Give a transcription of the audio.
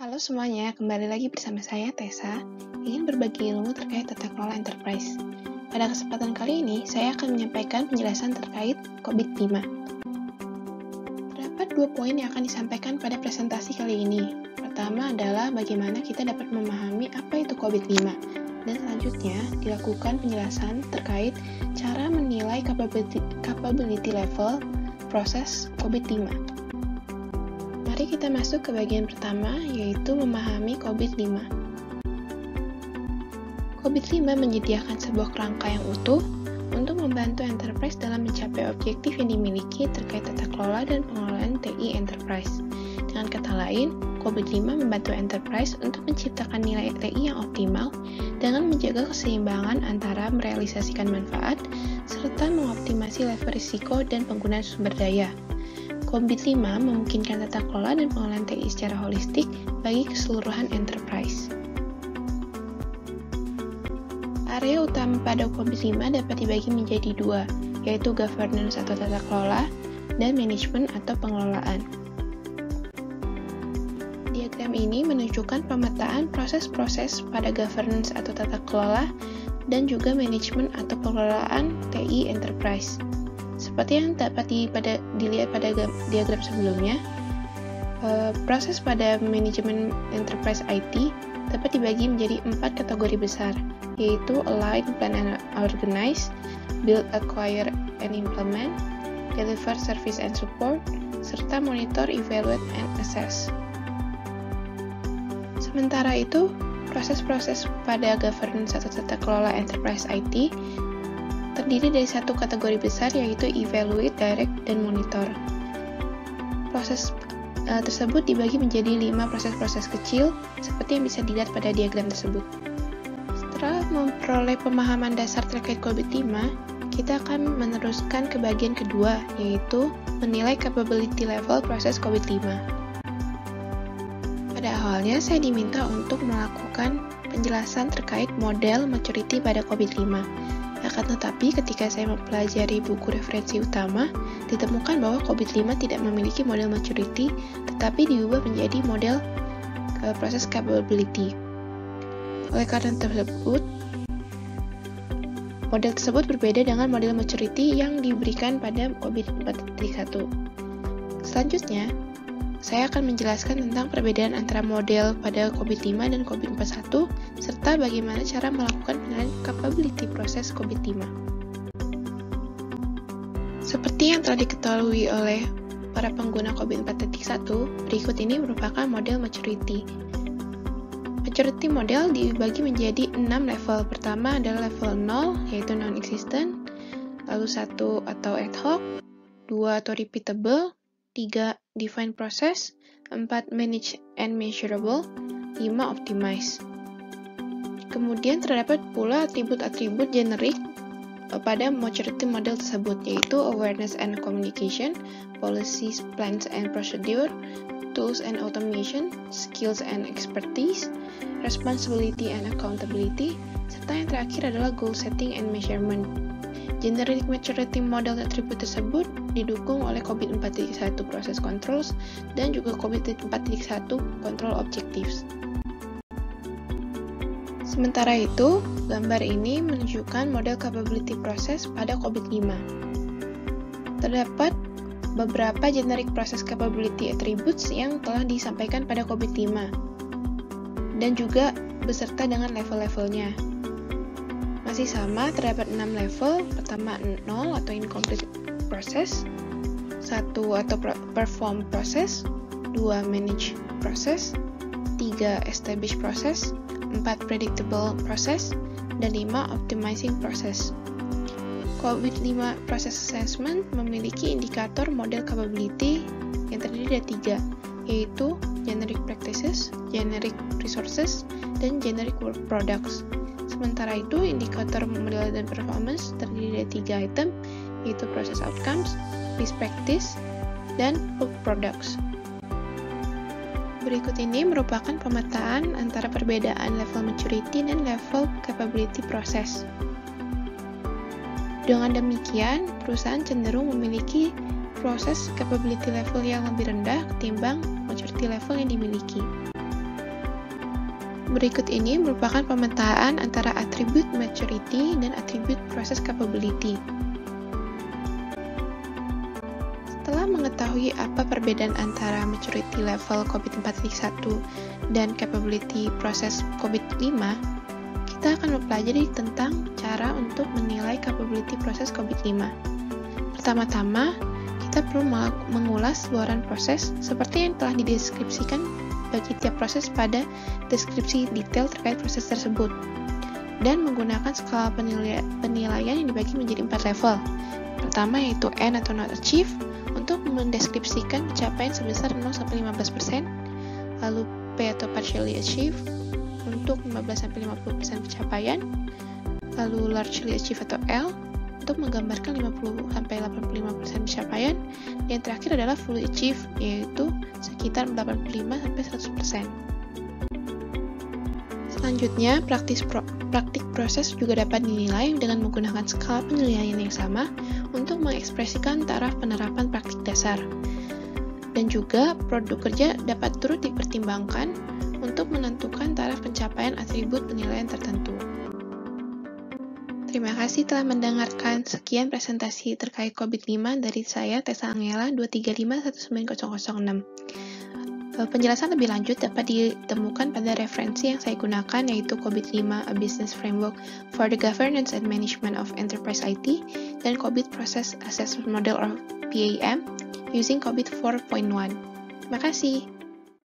Halo semuanya, kembali lagi bersama saya Tessa, ingin berbagi ilmu terkait tata kelola enterprise. Pada kesempatan kali ini, saya akan menyampaikan penjelasan terkait COVID-5. Terdapat 2 poin yang akan disampaikan pada presentasi kali ini. Pertama adalah bagaimana kita dapat memahami apa itu COVID-5, dan selanjutnya dilakukan penjelasan terkait cara menilai capability level proses COVID-5. Mari kita masuk ke bagian pertama, yaitu memahami COVID-5. COVID-5 menyediakan sebuah kerangka yang utuh untuk membantu enterprise dalam mencapai objektif yang dimiliki terkait tata kelola dan pengelolaan TI enterprise. Dengan kata lain, COVID-5 membantu enterprise untuk menciptakan nilai TI yang optimal dengan menjaga keseimbangan antara merealisasikan manfaat serta mengoptimasi level risiko dan penggunaan sumber daya. COVID-5 memungkinkan tata kelola dan pengelolaan TI secara holistik bagi keseluruhan enterprise. Area utama pada COVID-5 dapat dibagi menjadi 2, yaitu governance atau tata kelola dan manajemen atau pengelolaan. Diagram ini menunjukkan pemetaan proses-proses pada governance atau tata kelola dan juga manajemen atau pengelolaan TI enterprise. Seperti yang dapat dilihat pada diagram sebelumnya, proses pada manajemen enterprise IT dapat dibagi menjadi 4 kategori besar, yaitu align, plan and organize, build, acquire and implement, deliver service and support, serta monitor, evaluate and assess. Sementara itu, proses-proses pada governance atau tata kelola enterprise IT terdiri dari 1 kategori besar, yaitu evaluate, direct, dan monitor. Proses tersebut dibagi menjadi 5 proses-proses kecil, seperti yang bisa dilihat pada diagram tersebut. Setelah memperoleh pemahaman dasar terkait COVID-5, kita akan meneruskan ke bagian kedua, yaitu menilai capability level proses COVID-5. Pada awalnya, saya diminta untuk melakukan penjelasan terkait model maturity pada COVID-5. Akan tetapi, ketika saya mempelajari buku referensi utama, ditemukan bahwa COVID-5 tidak memiliki model maturity, tetapi diubah menjadi model proses capability. Oleh karena tersebut, model tersebut berbeda dengan model maturity yang diberikan pada COVID-4.1. Selanjutnya, saya akan menjelaskan tentang perbedaan antara model pada COVID-5 dan COVID-4.1, serta bagaimana cara melakukan penilaian capability proses COVID-5. Seperti yang telah diketahui oleh para pengguna COVID-4.1, berikut ini merupakan model maturity. Maturity model dibagi menjadi 6 level. Pertama adalah level 0, yaitu non-existent, lalu 1 atau ad hoc, 2 atau repeatable, 3. Define process, 4. Manage and measurable, 5. Optimize. Kemudian terdapat pula atribut-atribut generik pada maturity model tersebut, yaitu awareness and communication, policies, plans and procedure, tools and automation, skills and expertise, responsibility and accountability, serta yang terakhir adalah goal setting and measurement. Generic maturity model atribut tersebut didukung oleh COVID-4.1 process controls dan juga COVID-4.1 control objectives. Sementara itu, gambar ini menunjukkan model capability process pada COVID-5. Terdapat beberapa generic process capability attributes yang telah disampaikan pada COVID-5 dan juga beserta dengan level-levelnya. Masih sama, terdapat 6 level. Pertama 0 atau incomplete process, 1 atau perform process, 2 manage process, 3 establish process, 4 predictable process, dan 5 optimizing process. COVID-5 process assessment memiliki indikator model capability yang terdiri dari 3, yaitu generic practices, generic resources, dan generic work products. Sementara itu, indikator model dan performance terdiri dari 3 item, yaitu process outcomes, best practice, dan work products. Berikut ini merupakan pemetaan antara perbedaan level maturity dan level capability process. Dengan demikian, perusahaan cenderung memiliki proses capability level yang lebih rendah ketimbang maturity level yang dimiliki. Berikut ini merupakan pemetaan antara atribut maturity dan atribut process capability. Setelah mengetahui apa perbedaan antara maturity level COVID 4.1 dan capability process COVID 5, kita akan mempelajari tentang cara untuk menilai capability process COVID 5. Pertama-tama, kita perlu mengulas luaran proses seperti yang telah dideskripsikan bagi tiap proses pada deskripsi detail terkait proses tersebut, dan menggunakan skala penilaian yang dibagi menjadi 4 level. Pertama yaitu N atau not achieve, untuk mendeskripsikan pencapaian sebesar 0-15%, lalu P atau partially achieve, untuk 15-50% pencapaian, lalu largely achieve atau L, untuk menggambarkan 50-85% pencapaian, dan yang terakhir adalah fully achieve, yaitu sekitar 85-100%. Selanjutnya, praktik proses juga dapat dinilai dengan menggunakan skala penilaian yang sama untuk mengekspresikan taraf penerapan praktik dasar. Dan juga, produk kerja dapat turut dipertimbangkan untuk menentukan taraf pencapaian atribut penilaian tertentu. Terima kasih telah mendengarkan. Sekian presentasi terkait COVID-5 dari saya, Tessa Angela, 235190006. Penjelasan lebih lanjut dapat ditemukan pada referensi yang saya gunakan, yaitu COVID-5, A Business Framework for the Governance and Management of Enterprise IT, dan COVID Process Assessment Model or PAM, using COVID 4.1. Terima kasih.